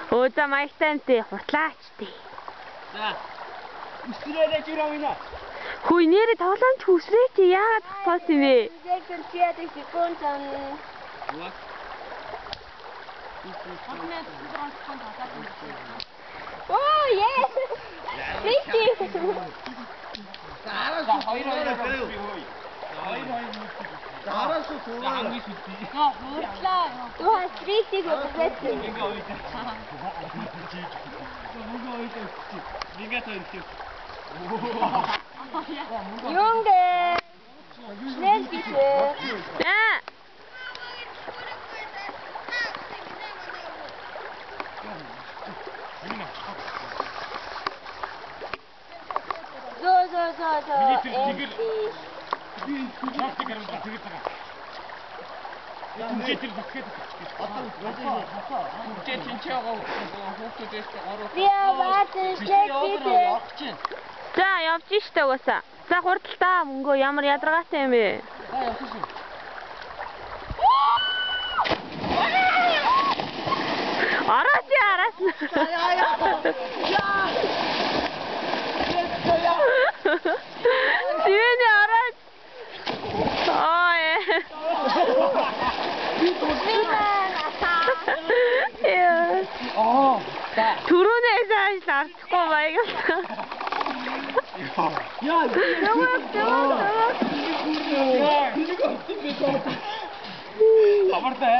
Өө за маягтантэй хутлаач тий. За. Үсрээрээ жирэмина. Хүй нэрээ тоглоомч хүсрээ чи яагаад тохиос юм бэ? Oh yes. Richtig. Du hast richtig übersetzen. Junge, schnell bitte. Ja. So. Endlich. Wir warten, schnell bitte. За явж штэ угаасаа. За хурдталтаа мөнгөө ямар ядаргаатай юм бэ? Араас. Сивэний араас. Түрүүнээ сайн ардахгүй баягсан. Хамартай.